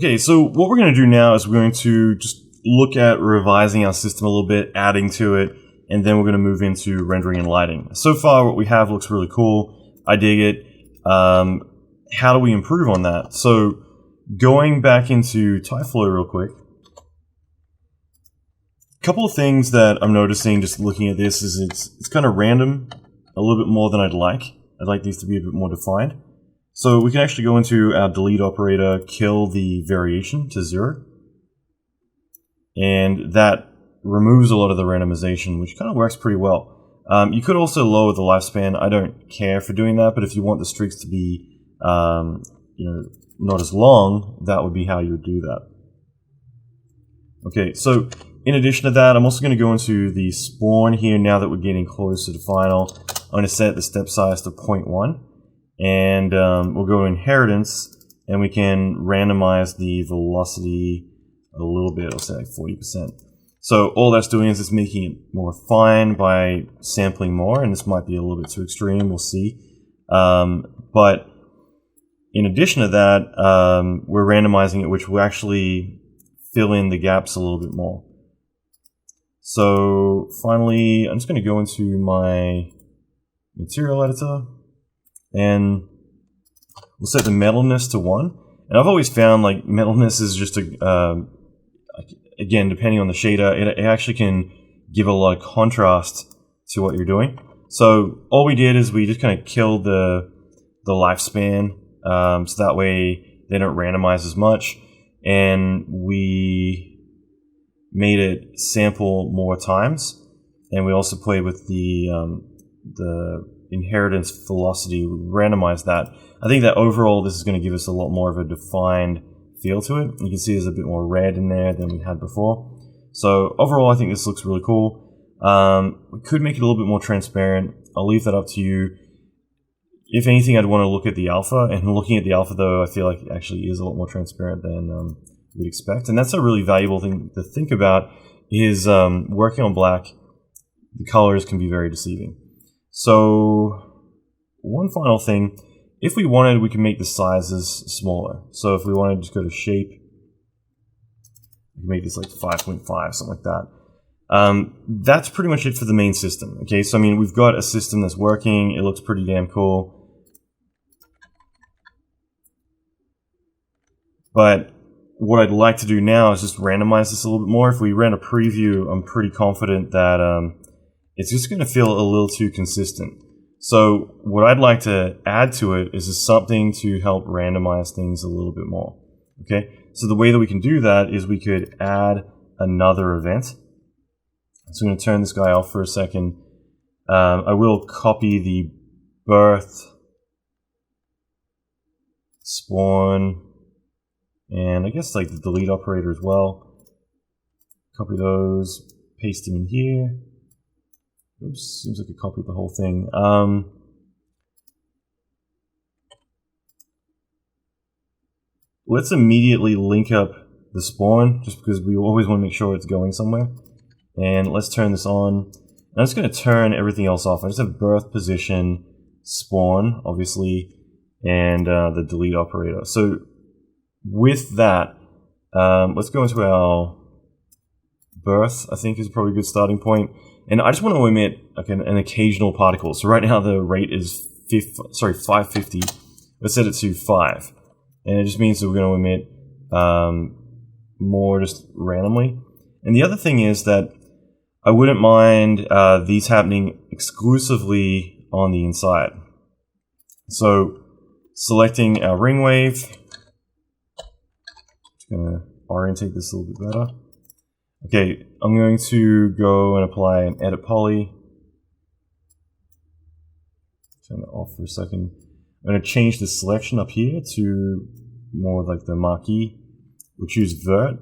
Okay, so what we're going to do now is we're going to just look at revising our system a little bit, adding to it, and then we're going to move into rendering and lighting. So far, what we have looks really cool. I dig it. How do we improve on that? So going back into Tyflow real quick, a couple of things that I'm noticing just looking at this is it's kind of random, a little bit more than I'd like. I'd like these to be a bit more defined. So we can actually go into our delete operator, kill the variation to 0, and that removes a lot of the randomization, which kind of works pretty well. You could also lower the lifespan. I don't care for doing that, but if you want the streaks to be not as long, that would be how you would do that. Okay, so in addition to that, I'm also going to go into the spawn here now that we're getting closer to final. I'm going to set the step size to 0.1, and we'll go to inheritance, and we can randomize the velocity a little bit. I'll say like 40%. So all that's doing is it's making it more fine by sampling more, and this might be a little bit too extreme, we'll see. But in addition to that, we're randomizing it, which will actually fill in the gaps a little bit more. So finally, I'm just going to go into my material editor, and we'll set the metalness to 1. And I've always found like metalness is just a, again, depending on the shader, it actually can give a lot of contrast to what you're doing. So all we did is we just kind of killed the lifespan, so that way they don't randomize as much, and we made it sample more times, and we also played with the inheritance velocity, randomized that. I think that overall this is going to give us a lot more of a defined feel to it. You can see there's a bit more red in there than we had before. So overall I think this looks really cool. We could make it a little bit more transparent. I'll leave that up to you. If anything, I'd want to look at the alpha, and looking at the alpha though, I feel like it actually is a lot more transparent than we'd expect. And that's a really valuable thing to think about, is working on black, the colors can be very deceiving. So one final thing, if we wanted, we can make the sizes smaller. So if we wanted to just go to shape, we can make this like 5.5, something like that. That's pretty much it for the main system. Okay, so I mean, we've got a system that's working, it looks pretty damn cool. But what I'd like to do now is just randomize this a little bit more. If we ran a preview, I'm pretty confident that it's just going to feel a little too consistent. So what I'd like to add to it is just something to help randomize things a little bit more. Okay, so the way that we can do that is we could add another event. So I'm going to turn this guy off for a second. I will copy the birth, spawn, and I guess like the delete operator as well. Copy those, paste them in here. Oops, seems like I copied the whole thing. Let's immediately link up the spawn, just because we always want to make sure it's going somewhere. And let's turn this on. I'm just going to turn everything else off. I just have birth, position, spawn, obviously, and the delete operator. So with that, let's go into our birth, I think is probably a good starting point. And I just want to omit like an occasional particle. So right now the rate is 550. Let's set it to 5. And it just means that we're going to omit more just randomly. And the other thing is that I wouldn't mind these happening exclusively on the inside. So selecting our ring wave, just going to orientate this a little bit better. Okay, I'm going to go and apply an edit poly. Turn that off for a second. I'm going to change the selection up here to more like the marquee. We'll choose vert.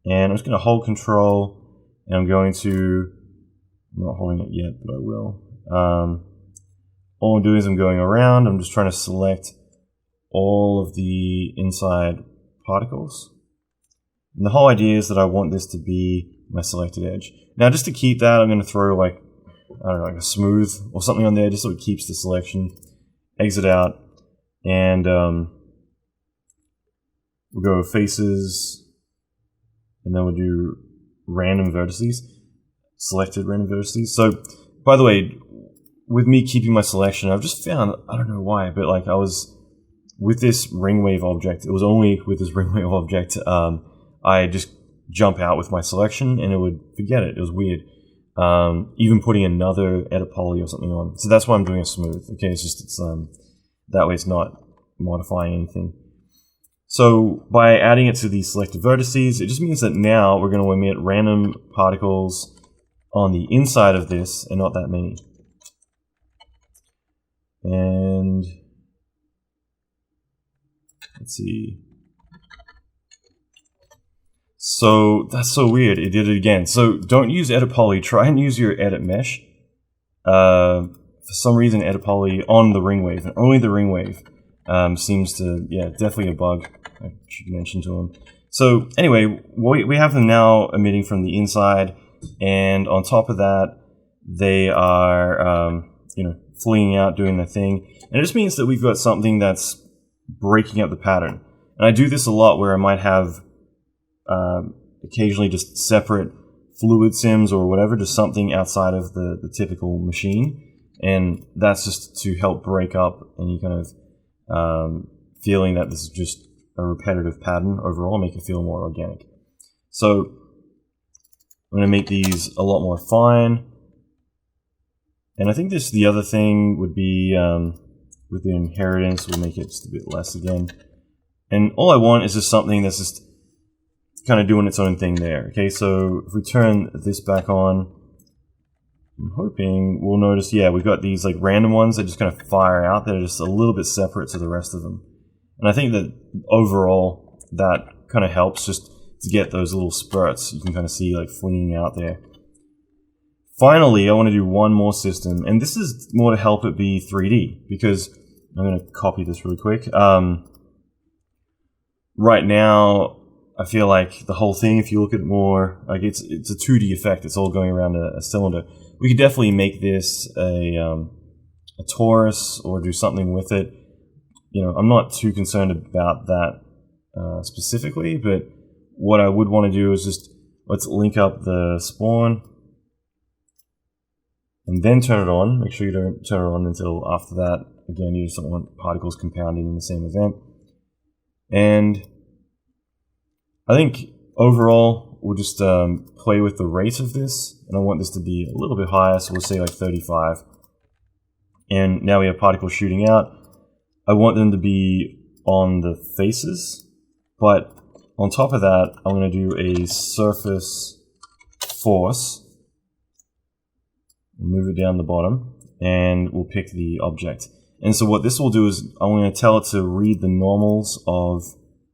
And I'm just going to hold control, and I'm going to, I'm not holding it yet, but I will. All I'm doing is I'm going around, I'm just trying to select all of the inside particles. And the whole idea is that I want this to be my selected edge. Now just to keep that, I'm going to throw like, I don't know, like a smooth or something on there just so it keeps the selection. Exit out, and we'll go faces, and then we'll do random vertices, selected random vertices. So, by the way, with me keeping my selection, I've just found, I don't know why, but like I was, with this ring wave object, it was only with this ring wave object, I just jump out with my selection and it would forget it. It was weird. Even putting another edit poly or something on. So that's why I'm doing a smooth. Okay, it's just, that way it's not modifying anything. So by adding it to these selected vertices, it just means that now we're going to emit random particles on the inside of this and not that many. And let's see. So that's so weird. It did it again. So don't use edit poly. Try and use your edit mesh. For some reason, edit poly on the ring wave, and only the ring wave, seems to, yeah, definitely a bug. I should mention to them. So anyway, we have them now emitting from the inside, and on top of that, they are, you know, fleeing out, doing their thing. And it just means that we've got something that's breaking up the pattern. And I do this a lot where I might have occasionally just separate fluid sims or whatever, just something outside of the typical machine. And that's just to help break up any kind of feeling that this is just a repetitive pattern overall, make it feel more organic. So I'm going to make these a lot more fine. And I think the other thing would be with the inheritance, we'll make it just a bit less again. And all I want is just something that's just kind of doing its own thing there. Okay, so if we turn this back on, I'm hoping we'll notice, yeah, we've got these like random ones that just kind of fire out. They're just a little bit separate to the rest of them. And I think that overall that kind of helps just to get those little spurts you can kind of see like flinging out there. Finally, I want to do one more system, and this is more to help it be 3D, because I'm going to copy this really quick. Right now, I feel like the whole thing, if you look at it more, like it's a 2D effect. It's all going around a cylinder. We could definitely make this a torus or do something with it. You know, I'm not too concerned about that specifically, but what I would want to do is just, let's link up the spawn and then turn it on. Make sure you don't turn it on until after that. Again, you just don't want particles compounding in the same event. And I think overall, we'll just play with the rate of this, and I want this to be a little bit higher, so we'll say like 35. And now we have particles shooting out. I want them to be on the faces, but on top of that, I'm going to do a surface force. We'll move it down the bottom, and we'll pick the object. And so what this will do is I'm going to tell it to read the normals of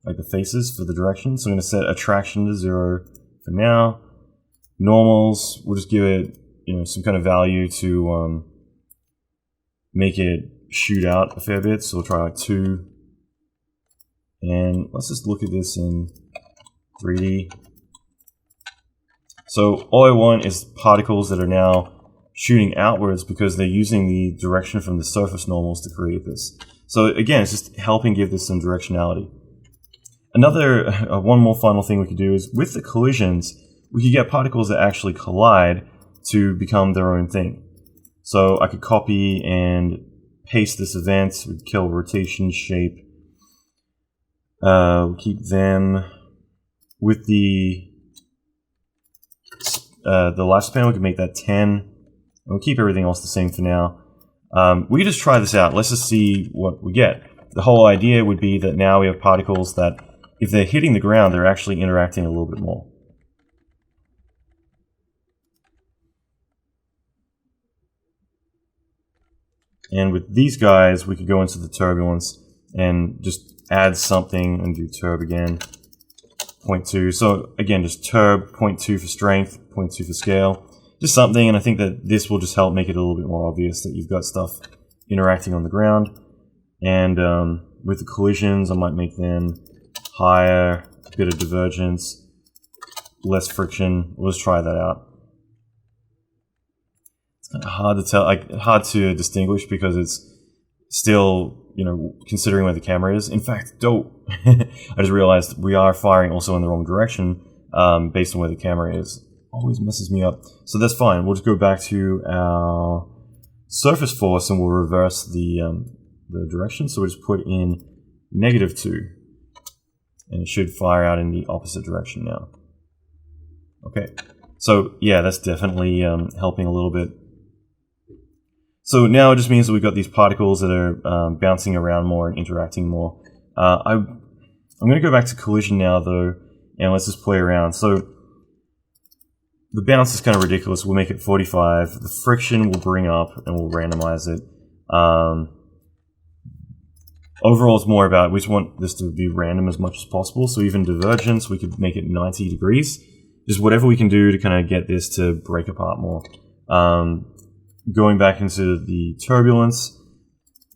like the faces for the direction. So I'm going to set attraction to 0 for now. Normals, we'll just give it, you know, some kind of value to make it shoot out a fair bit. So we'll try like 2. And let's just look at this in 3D. So all I want is particles that are now shooting outwards because they're using the direction from the surface normals to create this. So again, it's just helping give this some directionality. Another, one more final thing we could do is with the collisions, we could get particles that actually collide to become their own thing. So I could copy and paste this event, we'd kill rotation, shape, we'll keep them with the lifespan, we could make that 10. We'll keep everything else the same for now. We can just try this out. Let's just see what we get. The whole idea would be that now we have particles that, if they're hitting the ground, they're actually interacting a little bit more. And with these guys, we could go into the turbulence and just add something and do turb again. 0.2. So again, just turb, 0.2 for strength, 0.2 for scale. Just something, and I think that this will just help make it a little bit more obvious that you've got stuff interacting on the ground. And with the collisions, I might make them higher, a bit of divergence, less friction. We'll just try that out. It's kind of hard to tell, like hard to distinguish because it's still considering where the camera is. In fact, don't. I just realized we are firing also in the wrong direction based on where the camera is. Always messes me up. So that's fine. We'll just go back to our surface force and we'll reverse the direction. So we'll just put in -2. And it should fire out in the opposite direction now. Okay. So yeah, that's definitely helping a little bit. So now it just means that we've got these particles that are bouncing around more and interacting more. I'm going to go back to collision now though, and let's just play around. So the bounce is kind of ridiculous. We'll make it 45. The friction we'll bring up and we'll randomize it. Overall, it's more about we just want this to be random as much as possible. So even divergence, we could make it 90 degrees. Just whatever we can do to kind of get this to break apart more. Going back into the turbulence,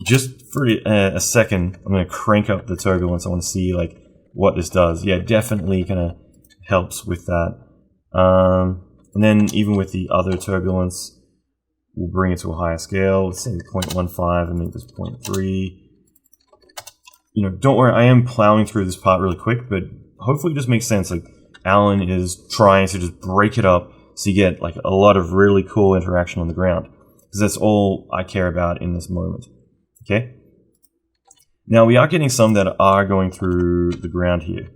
just for a second, I'm going to crank up the turbulence. I want to see like what this does. Yeah, definitely kind of helps with that. And then even with the other turbulence, we'll bring it to a higher scale. Let's say 0.15 and make this 0.3. Don't worry, I am plowing through this part really quick, but hopefully it just makes sense. Like Allan is trying to just break it up so you get like a lot of really cool interaction on the ground. Because that's all I care about in this moment. Okay? Now we are getting some that are going through the ground here.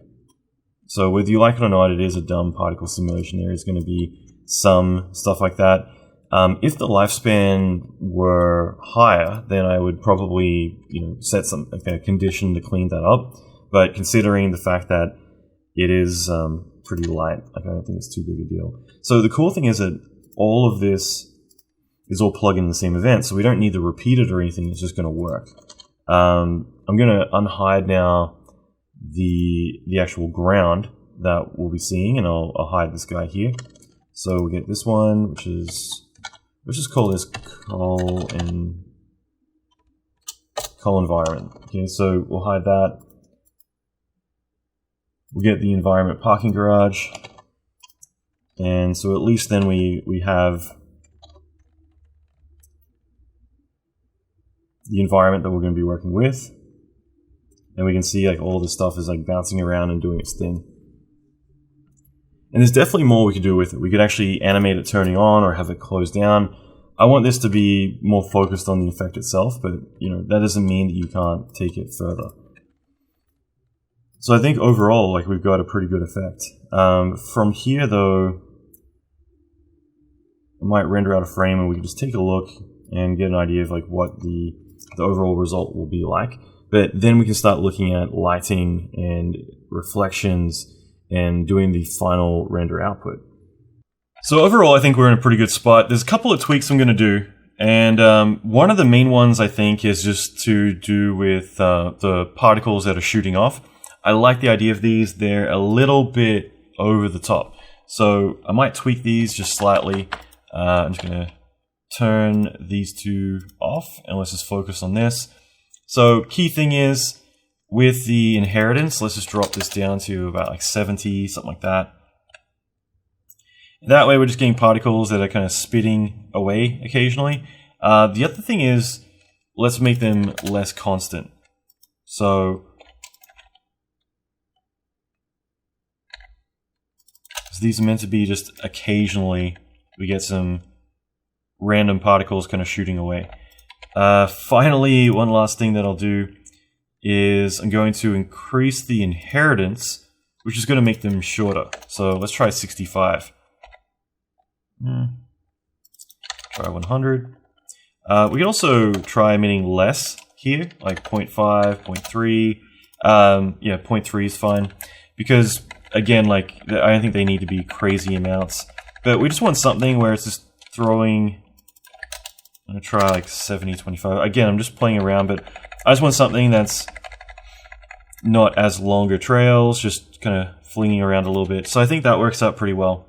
So whether you like it or not, it is a dumb particle simulation. There is going to be some stuff like that. If the lifespan were higher, then I would probably, set some a condition to clean that up. But considering the fact that it is pretty light, I don't think it's too big a deal. So the cool thing is that all of this is all plugged in the same event, so we don't need to repeat it or anything. It's just going to work. I'm going to unhide now the actual ground that we'll be seeing, and I'll hide this guy here. So we get this one, which is let's just call this coal environment. Okay, so we'll hide that. We'll get the environment parking garage, and so at least then we have the environment that we're going to be working with, and we can see like all this stuff is like bouncing around and doing its thing. And there's definitely more we could do with it. We could actually animate it turning on or have it closed down. I want this to be more focused on the effect itself, but that doesn't mean that you can't take it further. So I think overall, like we've got a pretty good effect. From here though, I might render out a frame and we can just take a look and get an idea of like what the overall result will be like. But then we can start looking at lighting and reflections and doing the final render output. So overall, I think we're in a pretty good spot. There's a couple of tweaks I'm going to do. And one of the main ones, I think, is just to do with the particles that are shooting off. I like the idea of these. They're a little bit over the top. So I might tweak these just slightly. I'm just going to turn these two off, and let's just focus on this. So key thing is, with the inheritance, let's just drop this down to about like 70, something like that. That way we're just getting particles that are kind of spitting away occasionally. The other thing is, let's make them less constant. So these are meant to be just occasionally we get some random particles kind of shooting away. Finally, one last thing that I'll do is I'm going to increase the inheritance, which is going to make them shorter. So let's try 65. Try 100. We can also try emitting less here, like 0.5, 0.3. Yeah, 0.3 is fine. Because, again, like I don't think they need to be crazy amounts. But we just want something where it's just throwing... I'm going to try like 70, 25. Again, I'm just playing around, but I just want something that's not as longer trails, just kind of flinging around a little bit. So I think that works out pretty well.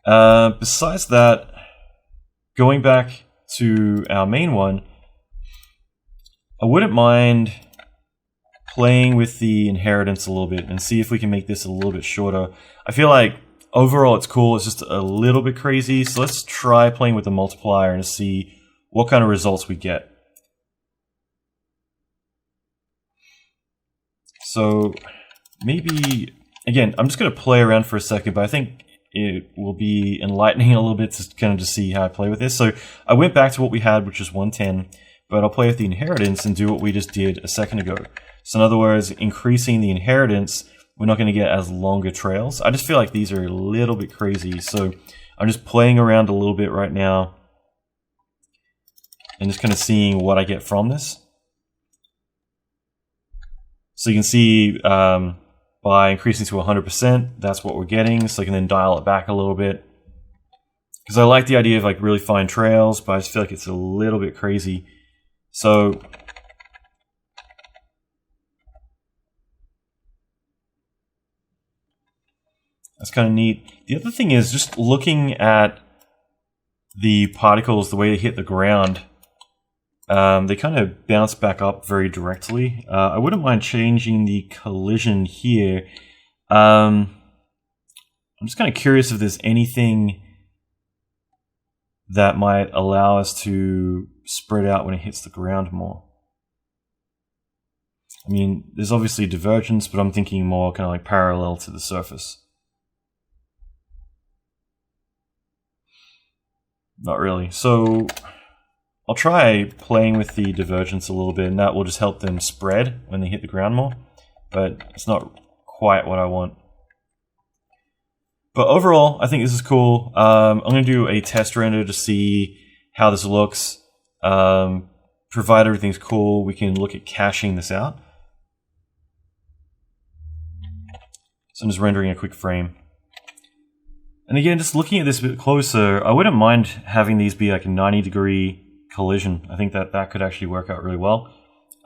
Besides that, going back to our main one, I wouldn't mind playing with the inheritance a little bit and see if we can make this a little bit shorter. I feel like overall it's cool, it's just a little bit crazy, so let's try playing with the multiplier and see what kind of results we get. So maybe, again, I'm just going to play around for a second, but I think it will be enlightening a little bit to kind of just see how I play with this. So I went back to what we had, which is 110, but I'll play with the inheritance and do what we just did a second ago. So in other words, increasing the inheritance, we're not going to get as longer trails. I just feel like these are a little bit crazy. So I'm just playing around a little bit right now and just kind of seeing what I get from this. So you can see by increasing to 100%, that's what we're getting. So I can then dial it back a little bit. Because I like the idea of like really fine trails, but I just feel like it's a little bit crazy. So that's kind of neat. The other thing is just looking at the particles, the way they hit the ground, they kind of bounce back up very directly. I wouldn't mind changing the collision here. I'm just kind of curious if there's anything that might allow us to spread out when it hits the ground more. I mean, there's obviously divergence, but I'm thinking more kind of like parallel to the surface. Not really. So I'll try playing with the divergence a little bit, and that will just help them spread when they hit the ground more. But it's not quite what I want. But overall, I think this is cool. I'm going to do a test render to see how this looks. Provided everything's cool, we can look at caching this out. So I'm just rendering a quick frame. And again, just looking at this a bit closer, I wouldn't mind having these be like a 90-degree collision. I think that that could actually work out really well.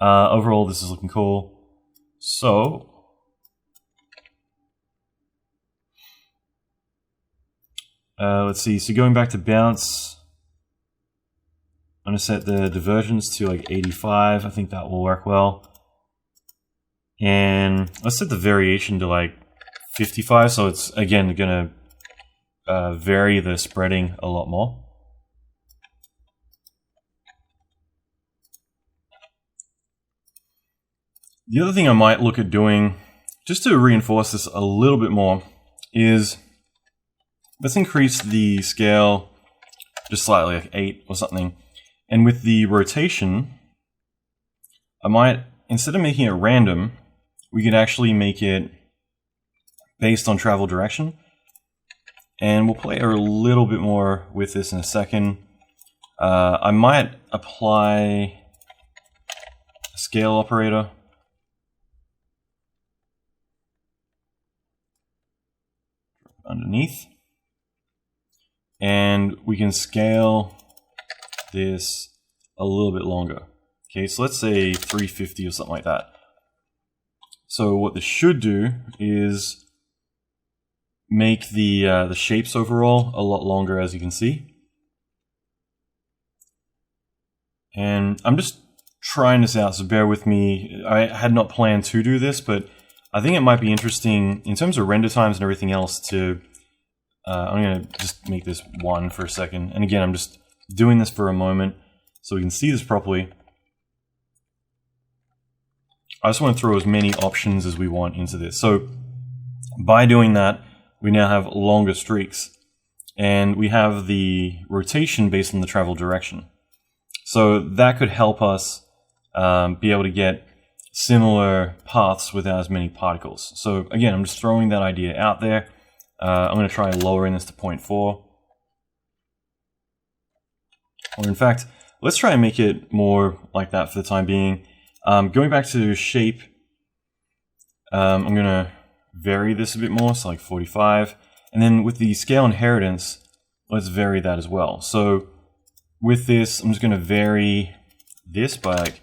Overall, this is looking cool. So let's see. So going back to bounce, I'm going to set the divergence to like 85. I think that will work well. And let's set the variation to like 55. So it's again going to vary the spreading a lot more. The other thing I might look at doing, just to reinforce this a little bit more, is let's increase the scale just slightly, like 8 or something. And with the rotation, I might, instead of making it random, we could actually make it based on travel direction. And we'll play a little bit more with this in a second. I might apply a scale operator. Underneath. And we can scale this a little bit longer. Okay, so let's say 350 or something like that. So what this should do is make the shapes overall a lot longer, as you can see. And I'm just trying this out, so bear with me. I had not planned to do this, but I think it might be interesting in terms of render times and everything else to, I'm going to just make this 1 for a second. And again, I'm just doing this for a moment so we can see this properly. I just want to throw as many options as we want into this. So by doing that, we now have longer streaks, and we have the rotation based on the travel direction. So that could help us be able to get similar paths without as many particles. So again, I'm just throwing that idea out there. I'm going to try lowering this to 0.4. Or in fact, let's try and make it more like that for the time being. Going back to shape, I'm going to vary this a bit more, so like 45. And then with the scale inheritance, let's vary that as well. So with this, I'm just going to vary this by like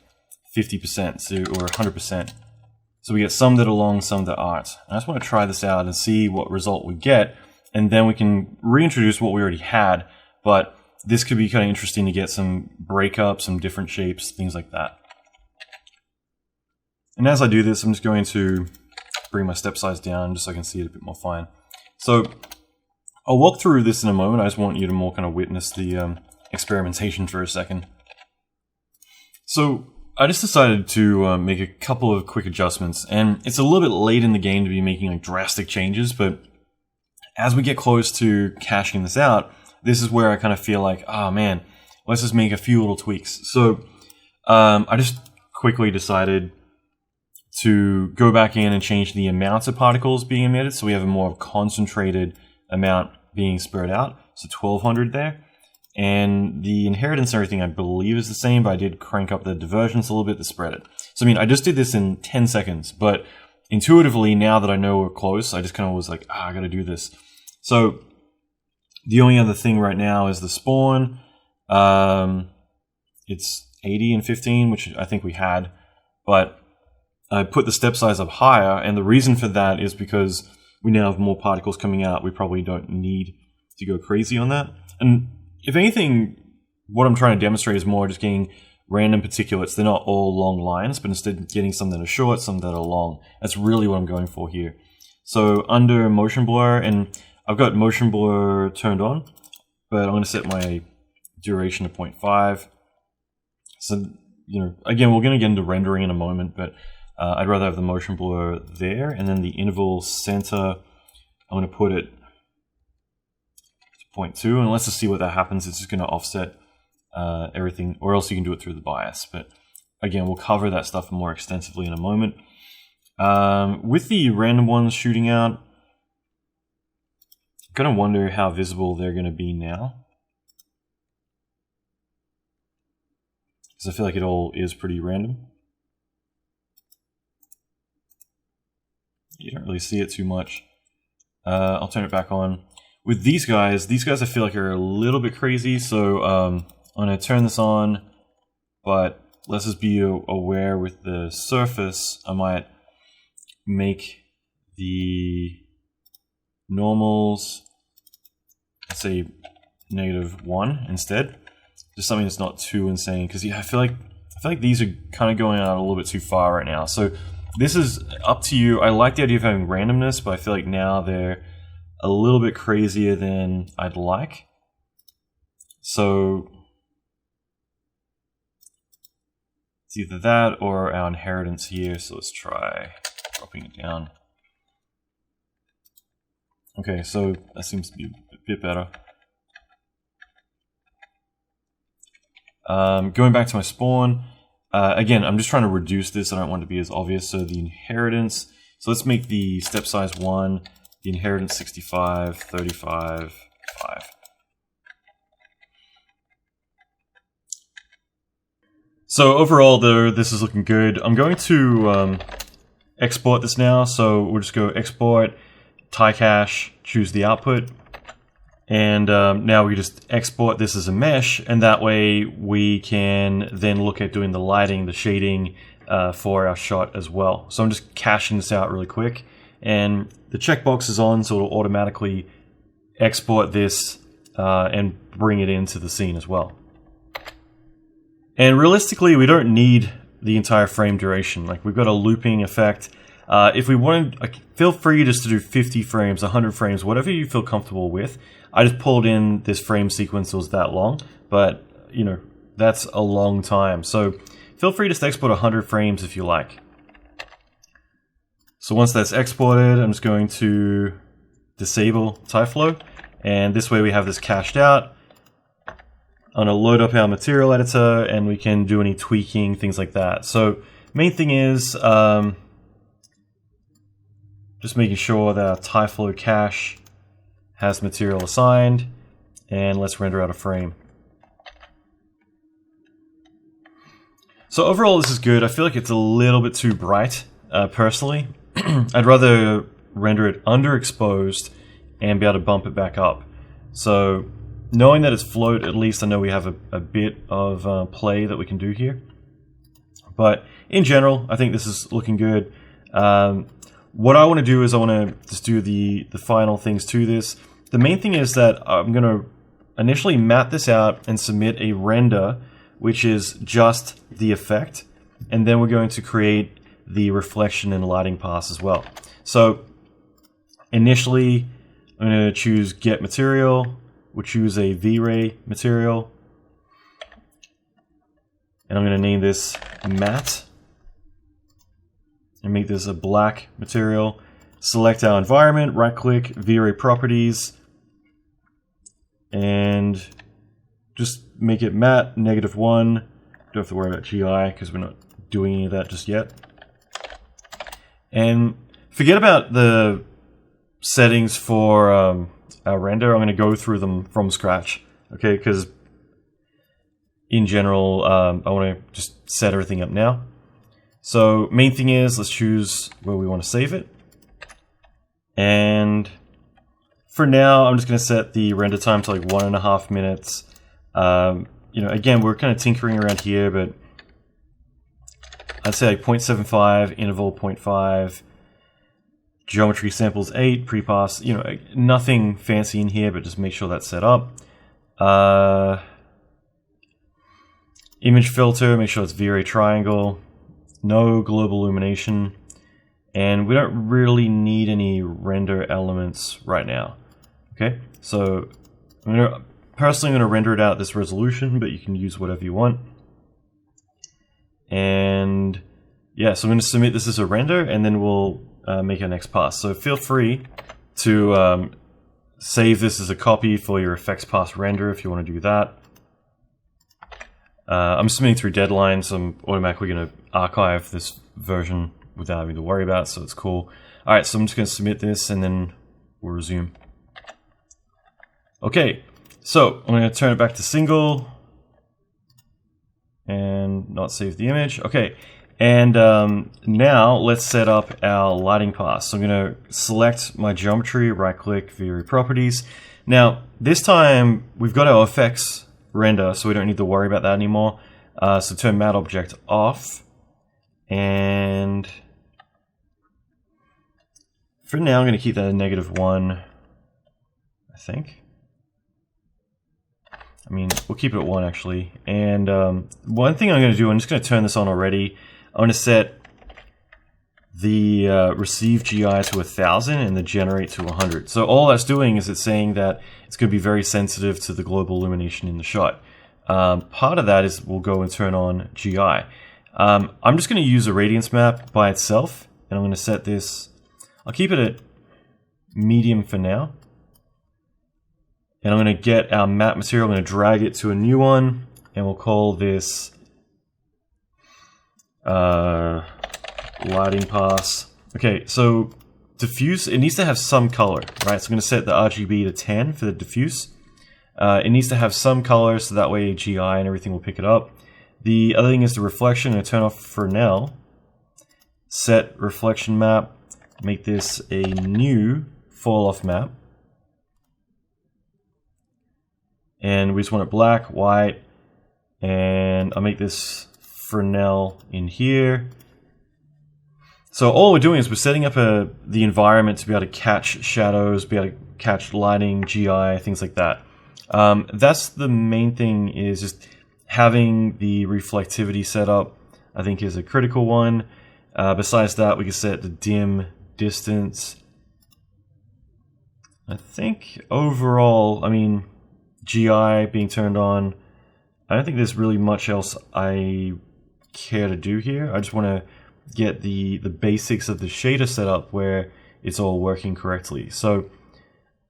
50% or 100%. So we get some that are long, some that aren't. And I just want to try this out and see what result we get. And then we can reintroduce what we already had. But this could be kind of interesting to get some breakups, some different shapes, things like that. And as I do this, I'm just going to bring my step size down just so I can see it a bit more fine. So I'll walk through this in a moment. I just want you to more kind of witness the experimentation for a second. So I just decided to make a couple of quick adjustments, and it's a little bit late in the game to be making like drastic changes, but as we get close to cashing this out, this is where I kind of feel like, oh man, let's just make a few little tweaks. So I just quickly decided to go back in and change the amounts of particles being emitted, so we have a more concentrated amount being spread out, so 1200 there. And the inheritance and everything I believe is the same, but I did crank up the divergence a little bit to spread it. So I mean, I just did this in 10 seconds, but intuitively, now that I know we're close, I just kind of was like, I gotta do this. So the only other thing right now is the spawn. It's 80 and 15, which I think we had, but I put the step size up higher, and the reason for that is because we now have more particles coming out. We probably don't need to go crazy on that. And if anything, what I'm trying to demonstrate is more just getting random particulates. They're not all long lines, but instead getting some that are short, some that are long. That's really what I'm going for here. So under motion blur, and I've got motion blur turned on, but I'm going to set my duration to 0.5. So, you know, again, we're going to get into rendering in a moment, but I'd rather have the motion blur there, and then the interval center, I'm going to put it to 0.2, and let's just see what that happens. It's just going to offset everything, or else you can do it through the bias. But again, we'll cover that stuff more extensively in a moment. With the random ones shooting out, I'm going to wonder how visible they're going to be now, because I feel like it all is pretty random. You don't really see it too much. I'll turn it back on. With these guys I feel like are a little bit crazy, so I'm going to turn this on, but let's just be aware with the surface. I might make the normals, let's say -1 instead. Just something that's not too insane, because yeah, I feel like these are kind of going out a little bit too far right now. So this is up to you. I like the idea of having randomness, but I feel like now they're a little bit crazier than I'd like. So it's either that or our inheritance here. So let's try dropping it down. Okay, so that seems to be a bit better. Going back to my spawn, again, I'm just trying to reduce this. I don't want it to be as obvious. So the inheritance, so let's make the step size 1, the inheritance 65, 35, 5. So overall, though, this is looking good. I'm going to export this now. So we'll just go export, tie cache, choose the output. And now we just export this as a mesh, and that way we can then look at doing the lighting, the shading for our shot as well. So I'm just caching this out really quick, and the checkbox is on, so it'll automatically export this and bring it into the scene as well. And realistically, we don't need the entire frame duration. Like, we've got a looping effect. If we wanted, feel free just to do 50 frames, 100 frames, whatever you feel comfortable with. I just pulled in this frame sequence that was that long, but you know, that's a long time. So feel free to export 100 frames if you like. So once that's exported, I'm just going to disable type flow, and this way we have this cached out. I'm going to load up our material editor, and we can do any tweaking, things like that. So main thing is just making sure that our type flow cache has material assigned, and let's render out a frame. So overall, this is good. I feel like it's a little bit too bright, personally. I'd rather render it underexposed and be able to bump it back up. So knowing that it's float, at least I know we have a bit of play that we can do here. But in general, I think this is looking good. What I want to do is I want to just do the final things to this. The main thing is that I'm going to initially map this out and submit a render, which is just the effect. And then we're going to create the reflection and lighting pass as well. So initially, I'm going to choose get material. We'll choose a V-Ray material. And I'm going to name this matte and make this a black material. Select our environment, right click, V-Ray properties, and just make it matte, -1. Don't have to worry about GI because we're not doing any of that just yet. And forget about the settings for our render. I'm going to go through them from scratch, okay? Because in general, I want to just set everything up now. So main thing is, let's choose where we want to save it. And for now, I'm just going to set the render time to like 1.5 minutes. You know, again, we're kind of tinkering around here, but I'd say like 0.75, interval 0.5, geometry samples 8, pre-pass, you know, nothing fancy in here, but just make sure that's set up. Image filter, make sure it's V-Ray triangle, no global illumination, and we don't really need any render elements right now. Okay, so personally I'm going to render it out at this resolution, but you can use whatever you want. And yeah, so I'm going to submit this as a render, and then we'll make our next pass. So feel free to save this as a copy for your effects pass render if you want to do that. I'm submitting through Deadline, so I'm automatically going to archive this version without having to worry about it, so it's cool. Alright, so I'm just going to submit this, and then we'll resume. Okay, so I'm going to turn it back to single, and not save the image. Okay, and now let's set up our lighting pass. So I'm going to select my geometry, right-click, V-Ray properties. Now, this time we've got our effects render, so we don't need to worry about that anymore. So turn matte object off, and for now I'm going to keep that at -1, I think. I mean, we'll keep it at 1 actually. And one thing I'm going to do, I'm just going to turn this on already. I'm going to set the receive GI to 1000 and the generate to 100. So all that's doing is it's saying that it's going to be very sensitive to the global illumination in the shot. Part of that is we'll go and turn on GI. I'm just going to use a radiance map by itself, and I'm going to set this, I'll keep it at medium for now. And I'm going to get our map material, I'm going to drag it to a new one, and we'll call this lighting pass. Okay, so diffuse, it needs to have some color, right? So I'm going to set the RGB to 10 for the diffuse. It needs to have some color, so that way GI and everything will pick it up. The other thing is the reflection. I'm going to turn off for now. Set reflection map. Make this a new fall off map. And we just want it black, white, and I'll make this Fresnel in here. So all we're doing is we're setting up the environment to be able to catch shadows, be able to catch lighting, GI, things like that. That's the main thing, is just having the reflectivity set up, I think is a critical one. Besides that, we can set the dim distance. I think overall, I mean, GI being turned on, I don't think there's really much else I care to do here. I just want to get the basics of the shader set up where it's all working correctly. So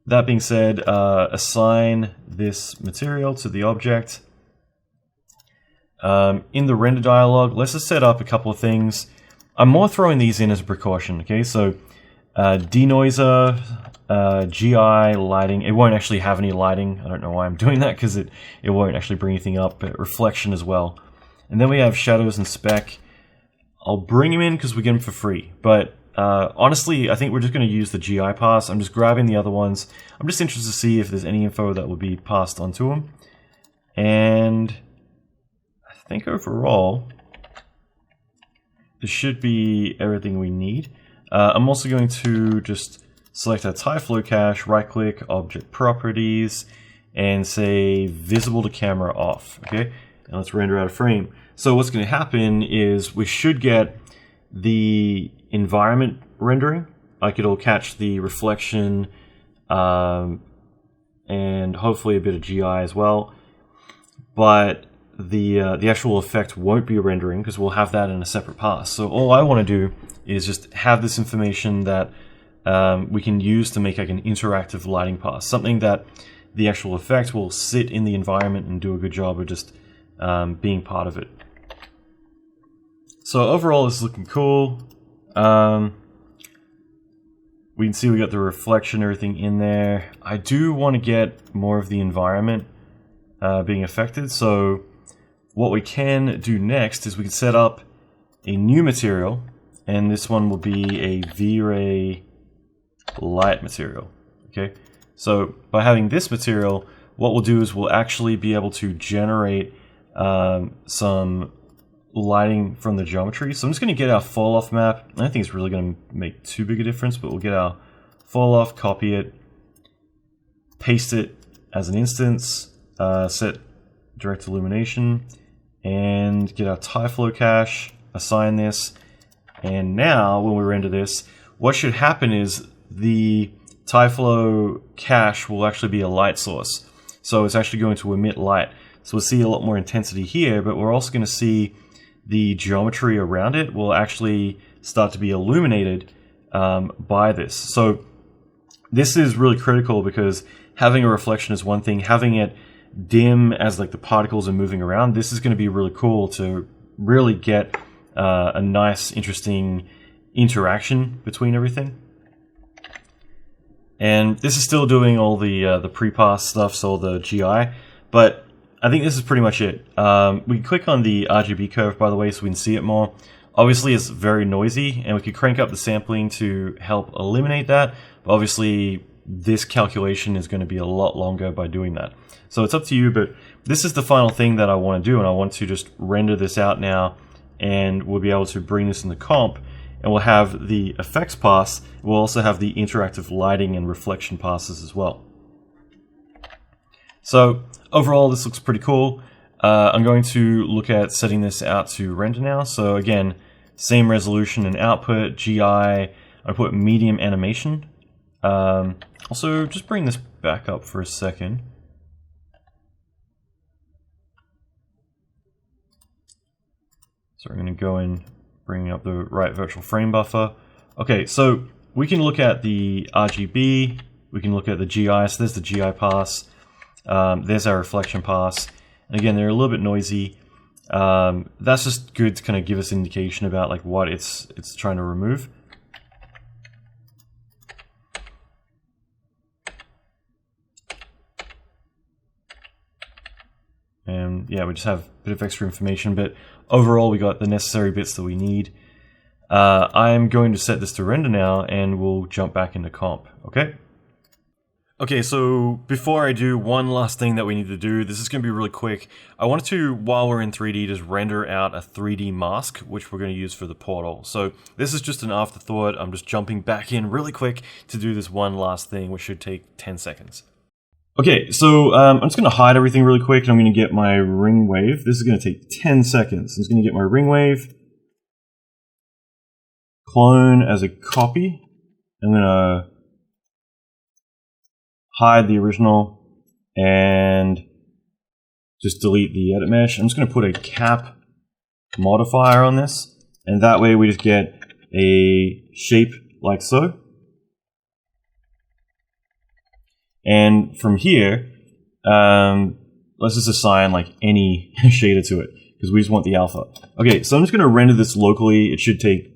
that being said, assign this material to the object. In the render dialog, let's just set up a couple of things. I'm more throwing these in as a precaution, okay? So denoiser, GI, lighting. It won't actually have any lighting. I don't know why I'm doing that, because it won't actually bring anything up, but reflection as well. And then we have shadows and spec. I'll bring them in because we get them for free. But honestly, I think we're just going to use the GI pass. I'm just grabbing the other ones. I'm just interested to see if there's any info that would be passed onto them. And I think overall, this should be everything we need. I'm also going to just select our TyFlow cache, right-click, object properties, and say visible to camera off. Okay, and let's render out a frame. So what's going to happen is we should get the environment rendering. Like it'll catch the reflection and hopefully a bit of GI as well. But the actual effect won't be rendering because we'll have that in a separate pass. So all I want to do is just have this information that we can use to make like an interactive lighting pass, something that the actual effect will sit in the environment and do a good job of just being part of it. So overall, this is looking cool. We can see we got the reflection, everything in there. I do want to get more of the environment being affected. So what we can do next is we can set up a new material, and this one will be a V-Ray light material. Okay, so by having this material, what we'll do is we'll actually be able to generate some lighting from the geometry. So I'm just going to get our fall off map. I don't think it's really going to make too big a difference, but we'll get our fall off, copy it, paste it as an instance, set direct illumination, and get our TieFlow cache, assign this, and now when we render this, what should happen is the TieFlow cache will actually be a light source. So it's actually going to emit light. So we'll see a lot more intensity here, but we're also going to see the geometry around it will actually start to be illuminated by this. So this is really critical because having a reflection is one thing, having it dim as like the particles are moving around, this is going to be really cool to really get a nice, interesting interaction between everything. And this is still doing all the pre-pass stuff, so the GI, but I think this is pretty much it. We can click on the RGB curve, by the way, so we can see it more. Obviously, it's very noisy, and we could crank up the sampling to help eliminate that. But obviously, this calculation is going to be a lot longer by doing that. So it's up to you, but this is the final thing that I want to do, and I want to just render this out now, and we'll be able to bring this in the comp, and we'll have the effects pass. We'll also have the interactive lighting and reflection passes as well. So overall, this looks pretty cool. I'm going to look at setting this out to render now. So again, same resolution and output, GI. I put medium animation. Also, just bring this back up for a second. So we're going to go in, bring up the right virtual frame buffer. Okay, so we can look at the RGB. We can look at the GI. So there's the GI pass. There's our reflection pass. And again, they're a little bit noisy. That's just good to kind of give us an indication about like what it's trying to remove. And yeah, we just have a bit of extra information, but overall we got the necessary bits that we need. I'm going to set this to render now, and we'll jump back into comp, okay? Okay, so before I do, one last thing that we need to do, this is going to be really quick. I wanted to, while we're in 3D, just render out a 3D mask, which we're going to use for the portal. So this is just an afterthought. I'm just jumping back in really quick to do this one last thing, which should take 10 seconds. Okay, so I'm just going to hide everything really quick, and I'm going to get my ring wave. This is going to take 10 seconds. I'm just going to get my ring wave, clone as a copy. I'm going to hide the original and just delete the edit mesh. I'm just going to put a cap modifier on this, and that way we just get a shape like so. And from here, let's just assign like any shader to it because we just want the alpha. Okay, so I'm just going to render this locally. It should take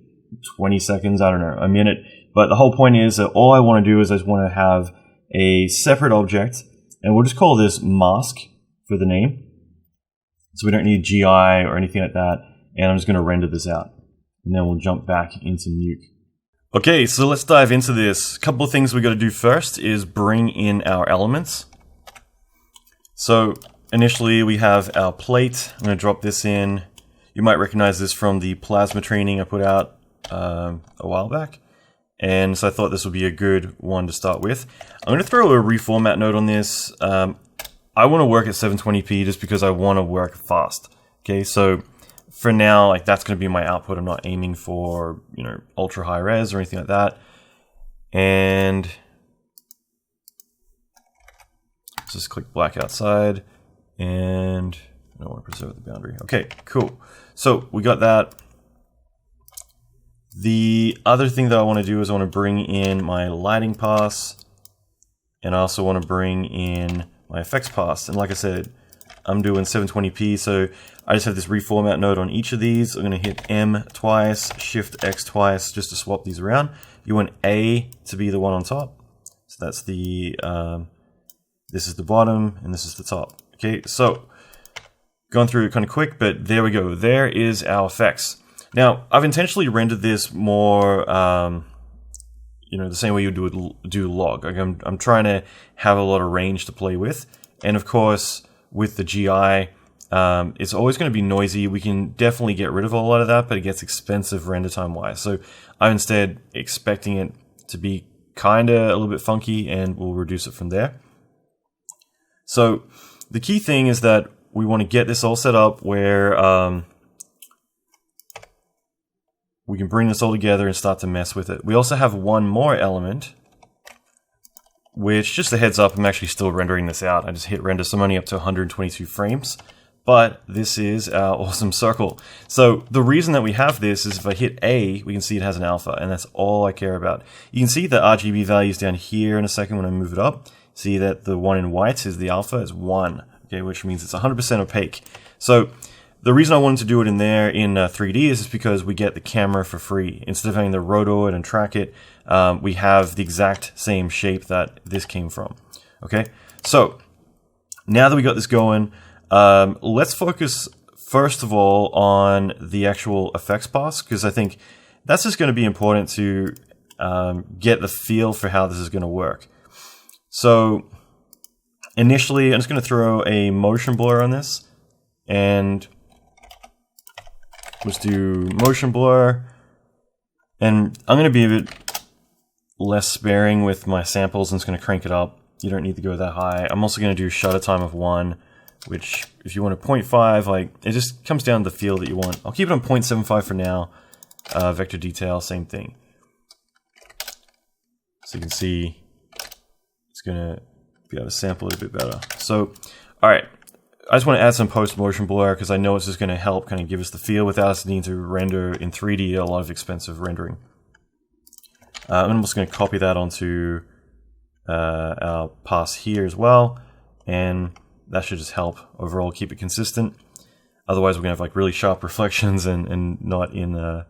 20 seconds, I don't know, a minute. But the whole point is that all I want to do is I just want to have a separate object, and we'll just call this mask for the name. So we don't need GI or anything like that. And I'm just going to render this out, and then we'll jump back into Nuke. Okay, so let's dive into this. A couple of things we got to do first is bring in our elements. So initially we have our plate. I'm going to drop this in. You might recognize this from the plasma training I put out a while back. And so I thought this would be a good one to start with. I'm going to throw a reformat node on this. I want to work at 720p just because I want to work fast. Okay, so for now, like that's going to be my output. I'm not aiming for, you know, ultra high res or anything like that. And just click black outside, and I don't want to preserve the boundary. Okay, cool. So we got that. The other thing that I want to do is I want to bring in my lighting pass, and I also want to bring in my effects pass. And like I said, I'm doing 720p, so I just have this reformat node on each of these. I'm going to hit M twice, Shift X twice, just to swap these around. You want A to be the one on top. So that's the, this is the bottom, and this is the top. Okay, so gone through it kind of quick, but there we go. There is our effects. Now, I've intentionally rendered this more, you know, the same way you do log. Like I'm trying to have a lot of range to play with. And of course, with the GI, it's always going to be noisy. We can definitely get rid of a lot of that, but it gets expensive render time wise. So I'm instead expecting it to be kind of a little bit funky, and we'll reduce it from there. So the key thing is that we want to get this all set up where we can bring this all together and start to mess with it. We also have one more element, which, just a heads up, I'm actually still rendering this out. I just hit render, so I'm only up to 122 frames. But this is our awesome circle. So the reason that we have this is if I hit A, we can see it has an alpha, and that's all I care about. You can see the RGB values down here in a second when I move it up. See that the one in white is the alpha, is 1, okay, which means it's 100% opaque. So the reason I wanted to do it in there in 3D is because we get the camera for free. Instead of having to roto it and track it, we have the exact same shape that this came from. Okay, so now that we got this going, let's focus first of all on the actual effects pass, because I think that's just going to be important to get the feel for how this is going to work. So initially, I'm just going to throw a motion blur on this, and let's do motion blur. And I'm going to be a bit less sparing with my samples. I'm just going to crank it up. You don't need to go that high. I'm also going to do shutter time of 1, which if you want a 0.5, like, it just comes down to the feel that you want. I'll keep it on 0.75 for now. Vector detail, same thing. So you can see it's going to be able to sample it a bit better. So, all right. I just want to add some post-motion blur because I know it's just going to help kind of give us the feel without us needing to render in 3D a lot of expensive rendering. I'm just going to copy that onto our pass here as well, and that should just help overall keep it consistent. Otherwise, we're going to have like really sharp reflections and not in the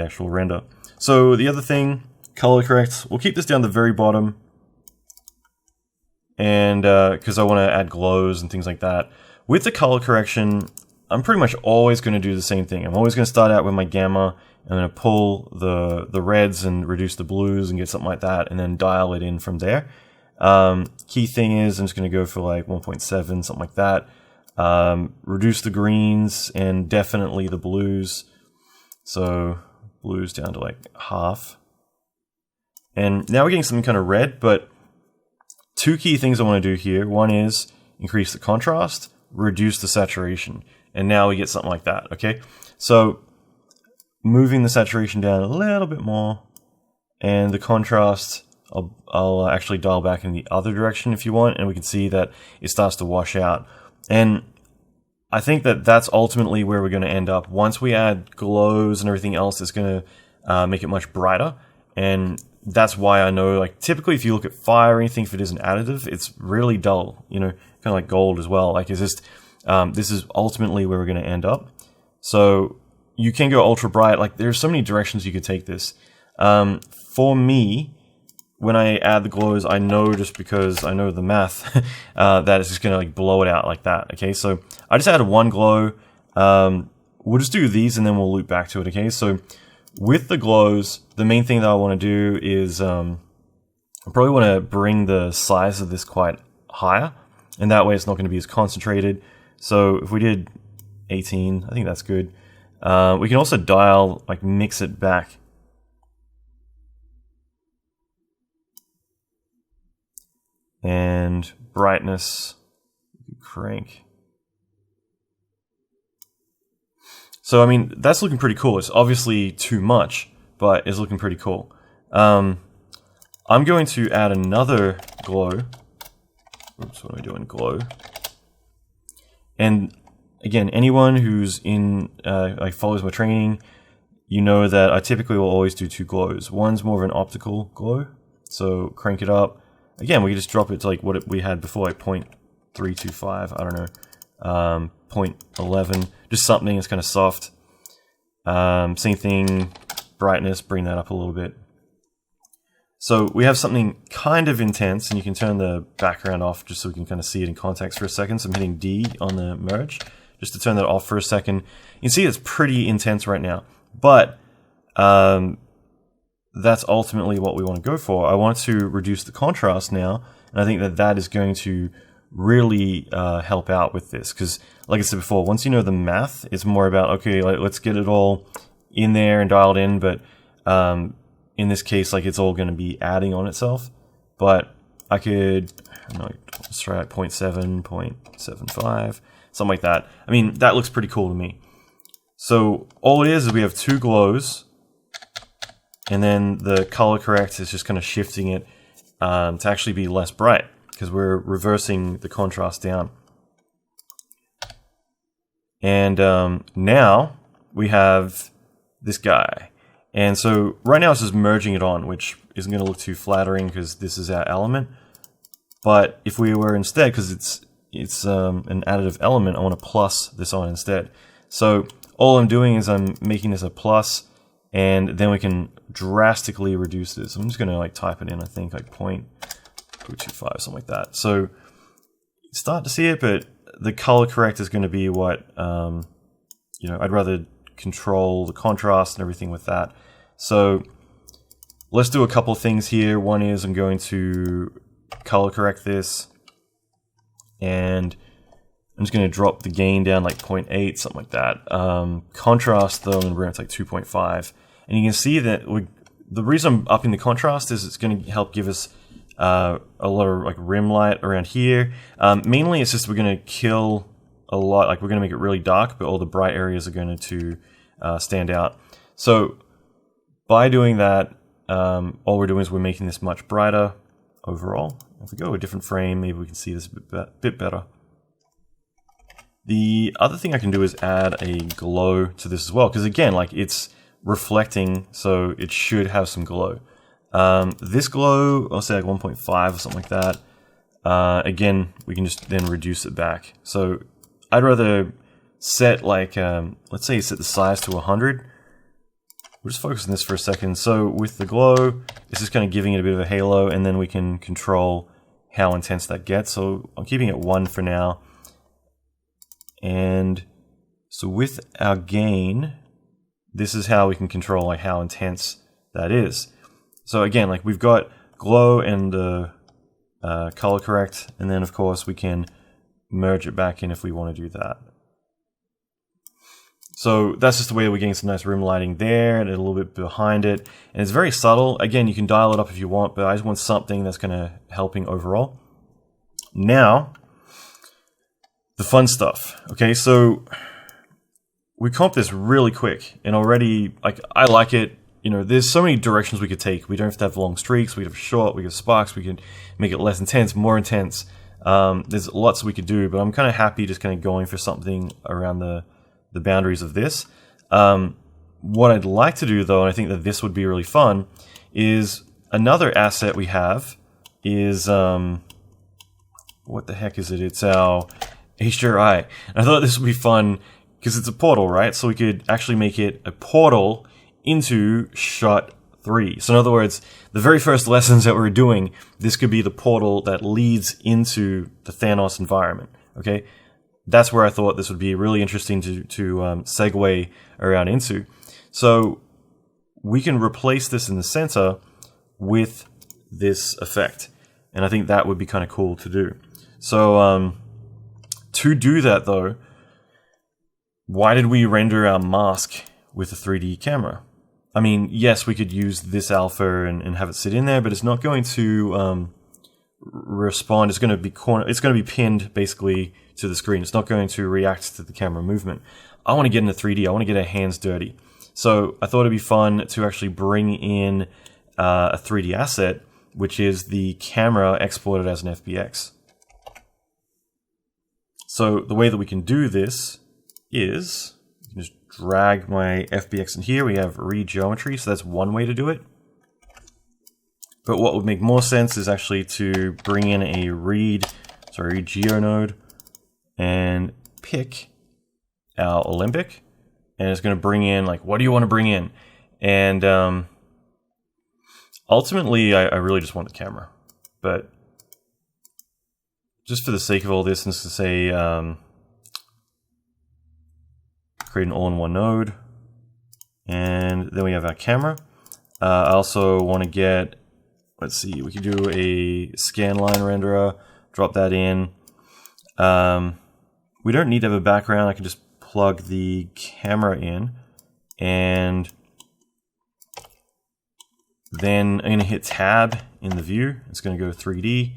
actual render. So the other thing, color correct. We'll keep this down the very bottom, and because I want to add glows and things like that. With the color correction, I'm pretty much always going to do the same thing. I'm always going to start out with my gamma. I'm going to pull the reds and reduce the blues and get something like that, and then dial it in from there. Key thing is I'm just going to go for like 1.7, something like that. Reduce the greens and definitely the blues. So blues down to like half. And now we're getting something kind of red, but two key things I want to do here. One is increase the contrast, reduce the saturation. And now we get something like that, okay? So moving the saturation down a little bit more, and the contrast, I'll actually dial back in the other direction if you want, and we can see that it starts to wash out. And I think that that's ultimately where we're going to end up. Once we add glows and everything else, it's going to make it much brighter. And that's why I know, like, typically if you look at fire or anything, if it isn't additive, it's really dull, you know, kind of like gold as well. Like, it's just, this is ultimately where we're going to end up. So you can go ultra bright. Like, there's so many directions you could take this. For me, when I add the glows, I know, just because I know the math, that it's just going to like blow it out like that. Okay, so I just added one glow. We'll just do these and then we'll loop back to it. Okay, so with the glows, the main thing that I want to do is I probably want to bring the size of this quite higher, and that way it's not going to be as concentrated. So if we did 18, I think that's good. We can also dial, like, mix it back. And brightness, crank. So, I mean, that's looking pretty cool. It's obviously too much, but it's looking pretty cool. I'm going to add another glow. Oops, what am I doing? Glow. And again, anyone who's in like follows my training, you know that I typically will always do 2 glows. One's more of an optical glow, so crank it up. Again, we can just drop it to like what we had before, like 0.325, I don't know, 0.11, just something that's kind of soft. Same thing, brightness, bring that up a little bit. So we have something kind of intense, and you can turn the background off just so we can kind of see it in context for a second. So I'm hitting D on the merge just to turn that off for a second. You can see it's pretty intense right now, but that's ultimately what we want to go for. I want to reduce the contrast now, and I think that that is going to really help out with this, because like I said before, once you know the math, it's more about, okay, let's get it all in there and dialed in, but in this case, like it's all going to be adding on itself. But I could, let's try at 0.7, 0.75, something like that. I mean, that looks pretty cool to me. So all it is we have 2 glows, and then the color correct is just kind of shifting it to actually be less bright, because we're reversing the contrast down. And now we have this guy. And so right now it's just merging it on, which isn't going to look too flattering because this is our element. But if we were instead, because it's an additive element, I want to plus this on instead. So all I'm doing is I'm making this a plus, and then we can drastically reduce this. I'm just going to like type it in, I think like 0.025, something like that. So start to see it, but the color correct is going to be what, you know, I'd rather control the contrast and everything with that. So let's do a couple of things here. One is I'm going to color correct this, and I'm just going to drop the gain down like 0.8, something like that. Contrast though, and bring it to like 2.5. And you can see that the reason I'm upping the contrast is it's going to help give us a lot of like rim light around here. Mainly it's just we're going to kill a lot, like we're going to make it really dark, but all the bright areas are going to stand out. So by doing that, all we're doing is we're making this much brighter overall. If we go to a different frame, maybe we can see this a bit better. The other thing I can do is add a glow to this as well, because again, like it's reflecting, so it should have some glow. This glow, I'll say like 1.5 or something like that. Again, we can just then reduce it back. So I'd rather set like, let's say set the size to 100. We'll just focus on this for a second. So with the glow, it's just kind of giving it a bit of a halo, and then we can control how intense that gets. So I'm keeping it 1 for now. And so with our gain, this is how we can control like how intense that is. So again, like we've got glow and the color correct, and then of course we can merge it back in if we want to do that. So that's just the way we're getting some nice rim lighting there and a little bit behind it. And it's very subtle. Again, you can dial it up if you want, but I just want something that's kind of helping overall. Now, the fun stuff. Okay, so we comp this really quick, and already, like, I like it. You know, there's so many directions we could take. We don't have to have long streaks. We could have short. We could have sparks. We could make it less intense, more intense. There's lots we could do, but I'm kind of happy just kind of going for something around the boundaries of this. What I'd like to do, though, and I think that this would be really fun, is another asset we have is, what the heck is it? It's our HDRI. And I thought this would be fun because it's a portal, right? So we could actually make it a portal into shot 3. So in other words, the very first lessons that we're doing, this could be the portal that leads into the Thanos environment, okay? That's where I thought this would be really interesting to segue around into. So we can replace this in the center with this effect. And I think that would be kind of cool to do. So to do that though, why did we render our mask with a 3D camera? I mean, yes, we could use this alpha and have it sit in there, but it's not going to respond. It's going to be pinned basically to the screen. It's not going to react to the camera movement. I want to get into 3D. I want to get our hands dirty. So I thought it'd be fun to actually bring in a 3D asset, which is the camera exported as an FBX. So the way that we can do this is just drag my FBX in here. We have read geometry, so that's one way to do it. But what would make more sense is actually to bring in a geo node and pick our Olympic, and it's going to bring in, like, what do you want to bring in? And ultimately, I really just want the camera. But just for the sake of all this, let's say create an all-in-one node, and then we have our camera. I also want to get, let's see, we could do a scanline renderer, drop that in. We don't need to have a background. I can just plug the camera in, and then I'm going to hit tab in the view. It's going to go 3D,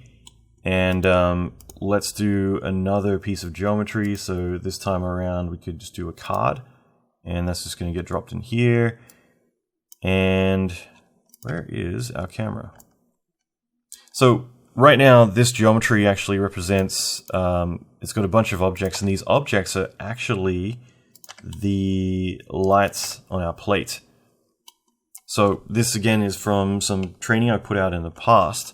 and let's do another piece of geometry. So this time around we could just do a card, and that's just going to get dropped in here. And where is our camera? So right now this geometry actually represents, it's got a bunch of objects, and these objects are actually the lights on our plate. So this again is from some training I put out in the past.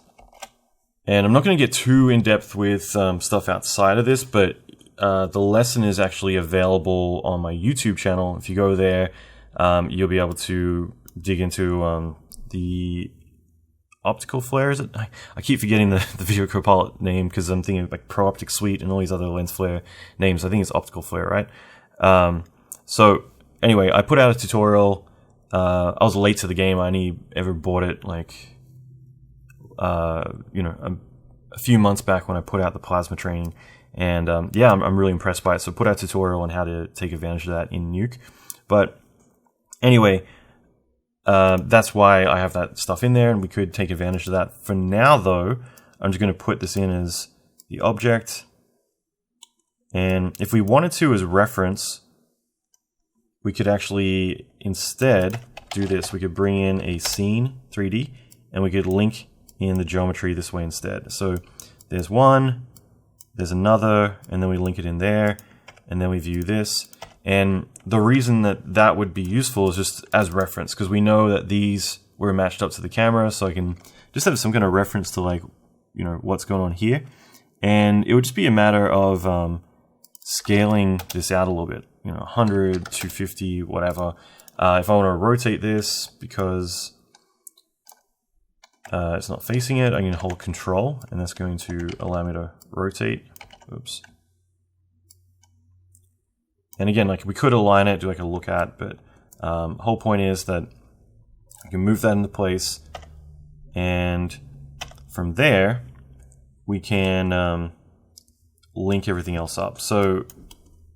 And I'm not going to get too in-depth with stuff outside of this, but the lesson is actually available on my YouTube channel. If you go there, you'll be able to dig into the optical flare, is it? I keep forgetting the Video Copilot name because I'm thinking of like Pro Optic Suite and all these other lens flare names. I think it's optical flare, right? So anyway, I put out a tutorial. I was late to the game. I only ever bought it like, a few months back when I put out the plasma training. And yeah, I'm really impressed by it. So I put out a tutorial on how to take advantage of that in Nuke. But anyway, that's why I have that stuff in there, and we could take advantage of that. For now, though, I'm just going to put this in as the object. And if we wanted to as reference, we could actually instead do this. We could bring in a scene 3D, and we could link in the geometry this way instead. So there's one, there's another, and then we link it in there, and then we view this. And the reason that that would be useful is just as reference, because we know that these were matched up to the camera, so I can just have some kind of reference to, like, what's going on here. And it would just be a matter of scaling this out a little bit, 100, 250, whatever. If I want to rotate this because it's not facing it, I can hold Control, and that's going to allow me to rotate. Oops. And again, like, we could align it, do like a look at, but whole point is that I can move that into place, and from there we can link everything else up. So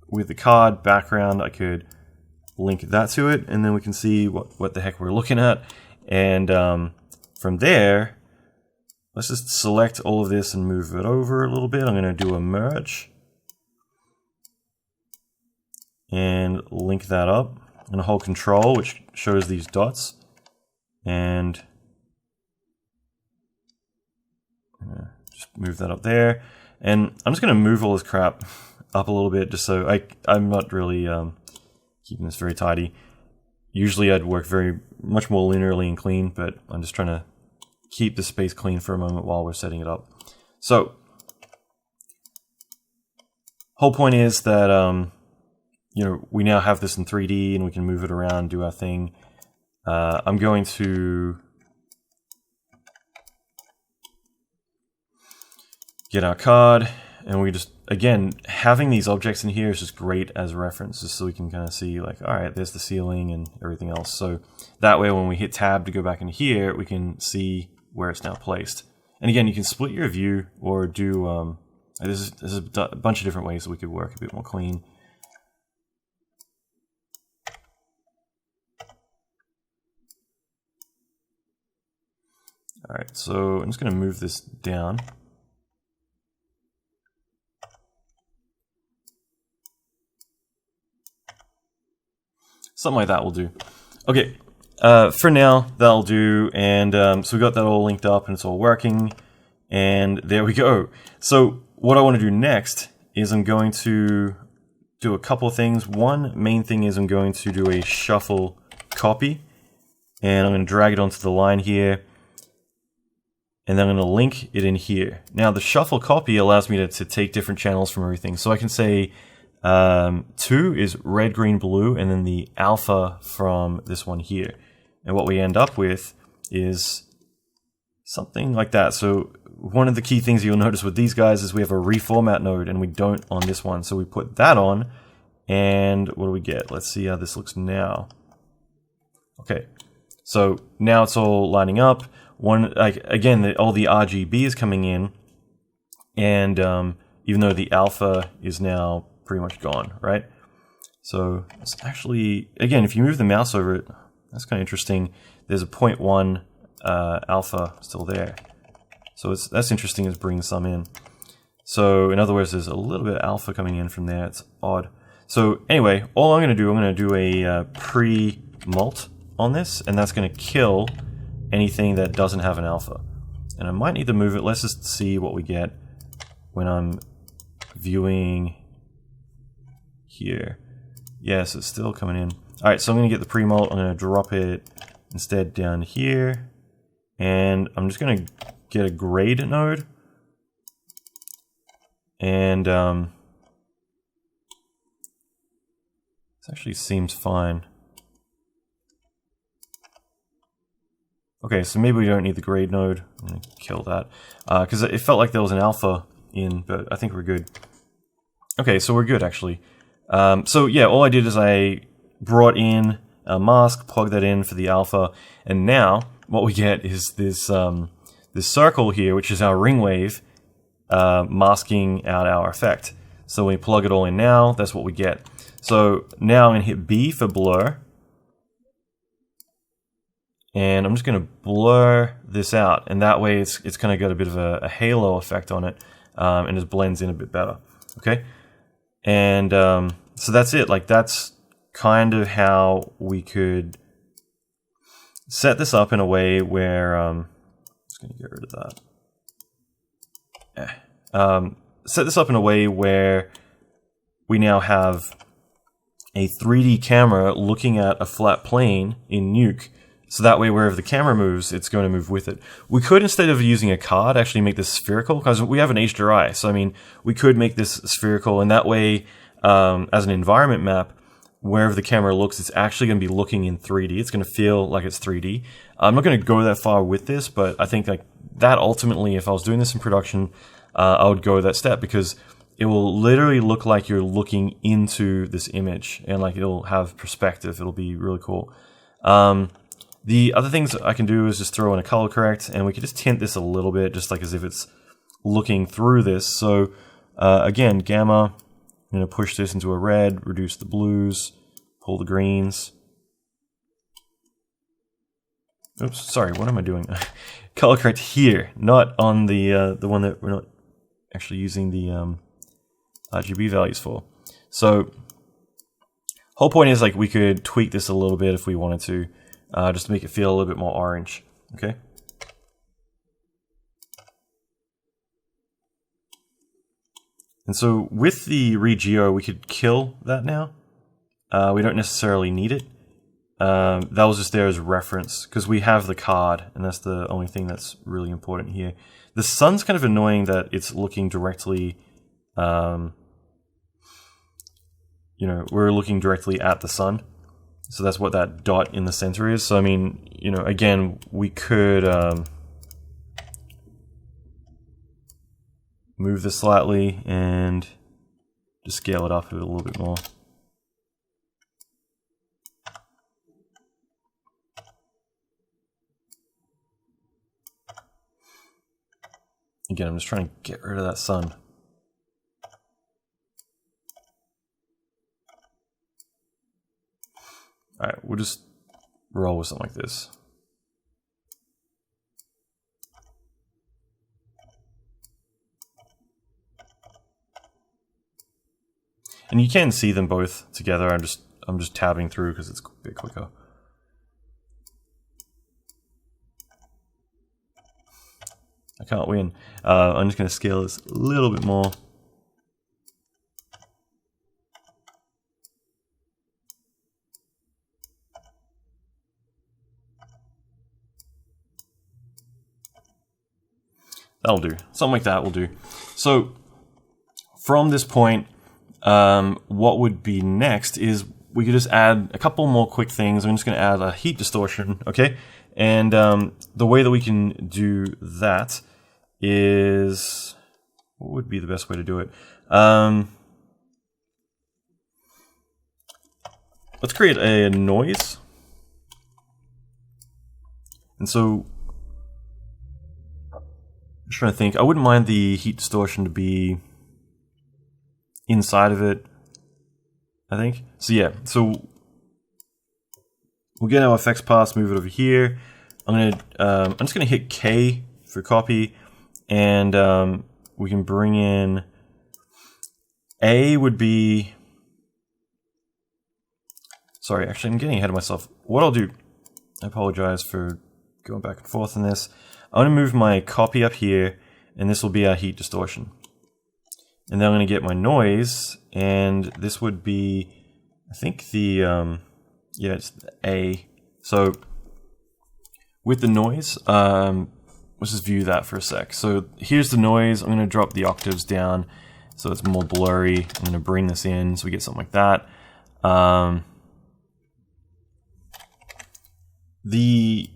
with the card background, I could link that to it, and then we can see what the heck we're looking at. And from there, let's just select all of this and move it over a little bit. I'm going to do a merge and link that up. I'm going to hold Control, which shows these dots, and just move that up there. And I'm just going to move all this crap up a little bit, just so I'm not really keeping this very tidy. Usually I'd work much more linearly and clean, but I'm just trying to keep the space clean for a moment while we're setting it up. So whole point is that we now have this in 3D, and we can move it around, do our thing. I'm going to get our card, and we just, again, having these objects in here is just great as references, so we can kind of see, like, all right, there's the ceiling and everything else. So that way, when we hit tab to go back in here, we can see where it's now placed. And again, you can split your view or do, there's a bunch of different ways that we could work a bit more clean. All right, so I'm just going to move this down. Something like that will do. Okay, for now, that'll do. And so we got that all linked up and it's all working. And there we go. So what I want to do next is I'm going to do a couple of things. One main thing is I'm going to do a shuffle copy, and I'm going to drag it onto the line here, and then I'm going to link it in here. Now the shuffle copy allows me to take different channels from everything. So I can say 2 is red, green, blue, and then the alpha from this one here. And what we end up with is something like that. So one of the key things you'll notice with these guys is we have a reformat node, and we don't on this one. So we put that on, and what do we get? Let's see how this looks now. Okay, so now it's all lining up. Again, all the RGB is coming in, and even though the alpha is now pretty much gone, right? So it's actually, again, if you move the mouse over it, that's kind of interesting. There's a 0.1 alpha still there. So that's interesting, is bringing some in. So in other words, there's a little bit of alpha coming in from there. It's odd. So anyway, all I'm going to do a pre-mult on this, and that's going to kill anything that doesn't have an alpha. And I might need to move it. Let's just see what we get when I'm viewing here. Yes, it's still coming in. All right, so I'm going to get the pre-mult. I'm going to drop it instead down here, and I'm just going to get a grade node, and this actually seems fine. Okay, so maybe we don't need the grade node. I'm going to kill that because it felt like there was an alpha in, but I think we're good. Okay, so we're good actually. So yeah, all I did is I brought in a mask, plugged that in for the alpha, and now what we get is this this circle here, which is our ring wave, masking out our effect. So when we plug it all in now, that's what we get. So now I'm going to hit B for blur, and I'm just going to blur this out, and that way it's kind of got a bit of a halo effect on it, and it blends in a bit better. Okay, and so that's it. Like, that's kind of how we could set this up in a way where just going to get rid of that. Set this up in a way where we now have a 3D camera looking at a flat plane in Nuke, so that way wherever the camera moves, it's going to move with it. We could, instead of using a card, actually make this spherical, because we have an HDRI, so I mean, we could make this spherical, and that way, as an environment map, wherever the camera looks, it's actually going to be looking in 3D. It's going to feel like it's 3D. I'm not going to go that far with this, but I think like that ultimately, if I was doing this in production, I would go that step, because it will literally look like you're looking into this image, and like it'll have perspective. It'll be really cool. The other things I can do is just throw in a color correct, and we can just tint this a little bit, just like as if it's looking through this. So again, gamma, I'm going to push this into a red, reduce the blues, pull the greens. Oops, sorry, what am I doing? Color correct here, not on the one that we're not actually using the RGB values for. So whole point is, like, we could tweak this a little bit if we wanted to, just to make it feel a little bit more orange. Okay. And so with the regeo, we could kill that now. We don't necessarily need it. That was just there as reference, because we have the card, and that's the only thing that's really important here. The sun's kind of annoying that it's looking directly, you know, we're looking directly at the sun. So that's what that dot in the center is. So I mean, you know, again, we could move this slightly and just scale it up a little bit more. Again, I'm just trying to get rid of that sun. Alright, we'll just roll with something like this. And you can see them both together. I'm just tabbing through because it's a bit quicker. I can't win. I'm just going to scale this a little bit more. That'll do. Something like that will do. So from this point, what would be next is we could just add a couple more quick things. I'm just going to add a heat distortion, okay? And the way that we can do that is, what would be the best way to do it? Let's create a noise. And so, I'm just trying to think. I wouldn't mind the heat distortion to be inside of it, I think. So yeah, so we'll get our effects pass, move it over here. I'm just gonna hit K for copy, and we can bring in A would be. Sorry, actually, I'm getting ahead of myself. What I'll do, I apologize for going back and forth on this. I'm gonna move my copy up here, and this will be our heat distortion. And then I'm gonna get my noise, and this would be, I think the, yeah, it's A. So with the noise, let's just view that for a sec. So here's the noise. I'm gonna drop the octaves down so it's more blurry. I'm gonna bring this in so we get something like that. The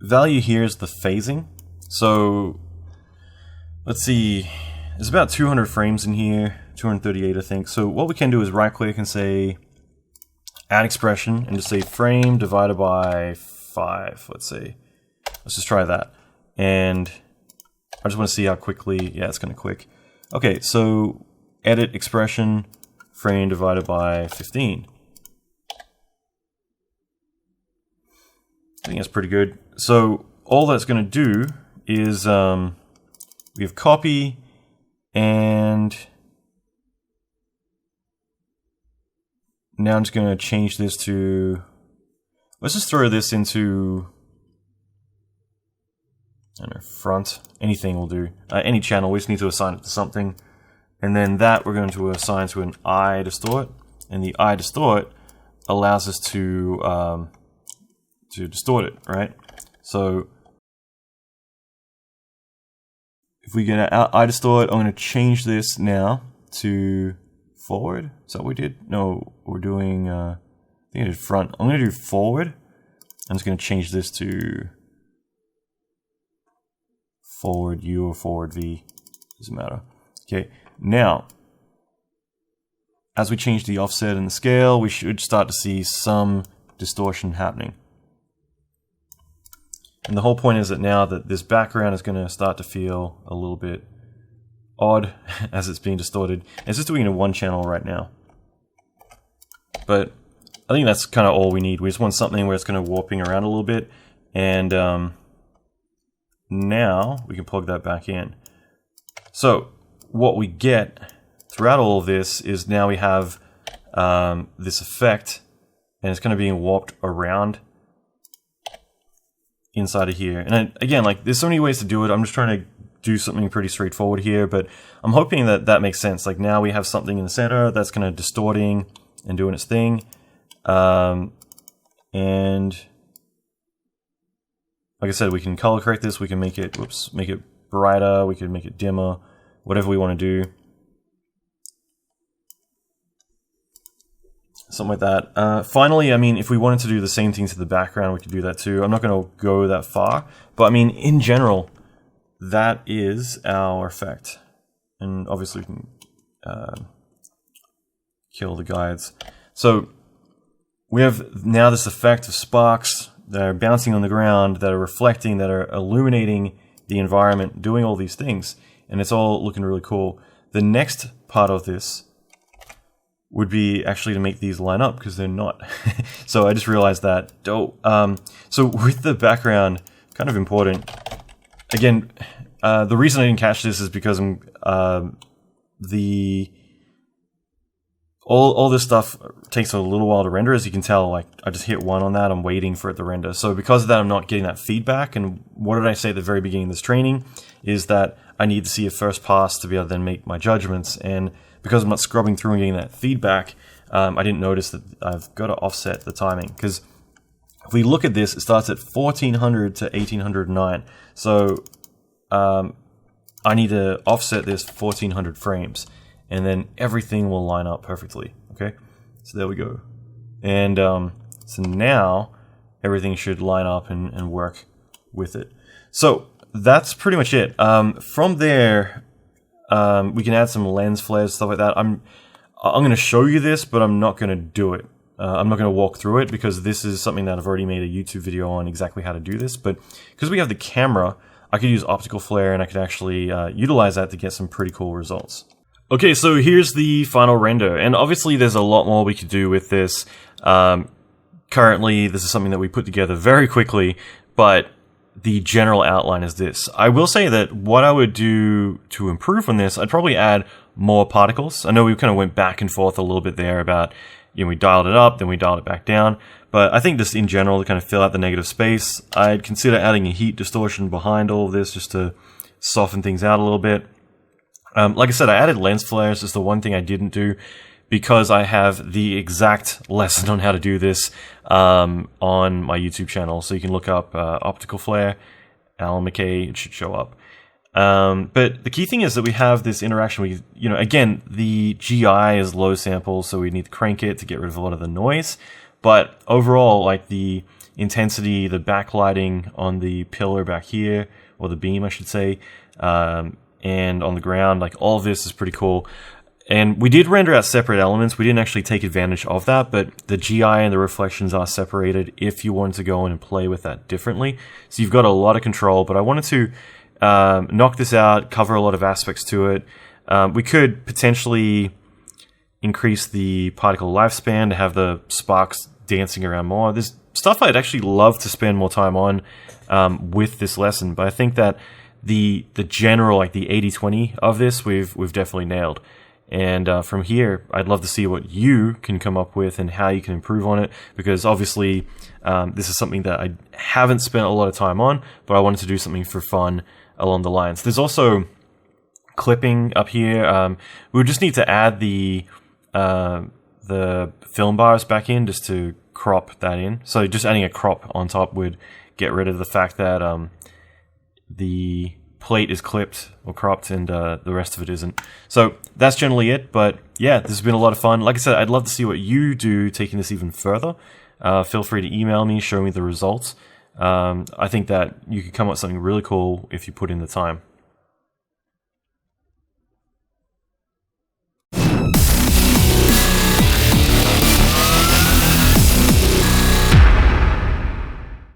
value here is the phasing. So let's see, there's about 200 frames in here, 238 I think. So what we can do is right click and say add expression and just say frame divided by 5, let's say. Let's just try that. And I just want to see how quickly, yeah, it's going to quick. Okay, so edit expression, frame divided by 15. I think that's pretty good. So all that's going to do is we have copy, and now I'm just going to change this to, let's just throw this into, I don't know, front. Anything will do. Any channel, we just need to assign it to something. And then that we're going to assign to an I distort. And the I distort allows us to distort it, right? So if we get an I distort, I'm going to change this now to forward. Is that what we did? No, we're doing, I think I did front. I'm going to do forward. I'm just going to change this to forward U or forward V. Doesn't matter. Okay, now, as we change the offset and the scale, we should start to see some distortion happening. And the whole point is that now that this background is going to start to feel a little bit odd as it's being distorted. It's just doing it in one channel right now. But I think that's kind of all we need. We just want something where it's kind of warping around a little bit. And now we can plug that back in. So what we get throughout all of this is now we have this effect, and it's kind of being warped around inside of here. And again, like, there's so many ways to do it. I'm just trying to do something pretty straightforward here, but I'm hoping that that makes sense. Like, now we have something in the center that's kind of distorting and doing its thing. And like I said, we can color correct this. We can make it, whoops, make it brighter. We can make it dimmer, whatever we want to do. Something like that. Finally, I mean, if we wanted to do the same thing to the background, we could do that too. I'm not going to go that far, but I mean, in general, that is our effect. And obviously we can kill the guides. So we have now this effect of sparks that are bouncing on the ground, that are reflecting, that are illuminating the environment, doing all these things. And it's all looking really cool. The next part of this would be actually to make these line up, because they're not. So I just realized that. So with the background, kind of important. Again, the reason I didn't catch this is because all this stuff takes a little while to render. As you can tell, like, I just hit 1 on that. I'm waiting for it to render. So because of that, I'm not getting that feedback. And what did I say at the very beginning of this training is that I need to see a first pass to be able to then make my judgments. And because I'm not scrubbing through and getting that feedback, I didn't notice that I've got to offset the timing. Because if we look at this, it starts at 1400 to 1809. So I need to offset this 1400 frames, and then everything will line up perfectly. Okay, so there we go. And so now everything should line up and work with it. So that's pretty much it. From there, we can add some lens flares, stuff like that. I'm going to show you this, but I'm not going to do it. I'm not going to walk through it because this is something that I've already made a YouTube video on exactly how to do this. But because we have the camera, I could use optical flare and I could actually utilize that to get some pretty cool results. Okay, so here's the final render. And obviously there's a lot more we could do with this. Currently, this is something that we put together very quickly, but the general outline is this. I will say that what I would do to improve on this, I'd probably add more particles. I know we kind of went back and forth a little bit there about, we dialed it up, then we dialed it back down. But I think just in general, to kind of fill out the negative space, I'd consider adding a heat distortion behind all of this just to soften things out a little bit. Like I said, I added lens flares. It's the one thing I didn't do because I have the exact lesson on how to do this on my YouTube channel. So you can look up optical flare, Allan McKay, it should show up. But the key thing is that we have this interaction with, again, the GI is low sample, so we need to crank it to get rid of a lot of the noise. But overall, like the intensity, the backlighting on the pillar back here, or the beam, I should say, and on the ground, like all of this is pretty cool. And we did render out separate elements. We didn't actually take advantage of that, but the GI and the reflections are separated if you wanted to go in and play with that differently. So you've got a lot of control, but I wanted to knock this out, cover a lot of aspects to it. We could potentially increase the particle lifespan to have the sparks dancing around more. There's stuff I'd actually love to spend more time on with this lesson, but I think that the general, like the 80-20 of this, we've definitely nailed. And from here, I'd love to see what you can come up with and how you can improve on it, because obviously this is something that I haven't spent a lot of time on, but I wanted to do something for fun along the lines. There's also clipping up here. We would just need to add the film bars back in just to crop that in. So just adding a crop on top would get rid of the fact that the plate is clipped or cropped and the rest of it isn't. So that's generally it, but yeah, this has been a lot of fun. Like I said, I'd love to see what you do taking this even further. Feel free to email me, show me the results. I think that you could come up with something really cool if you put in the time.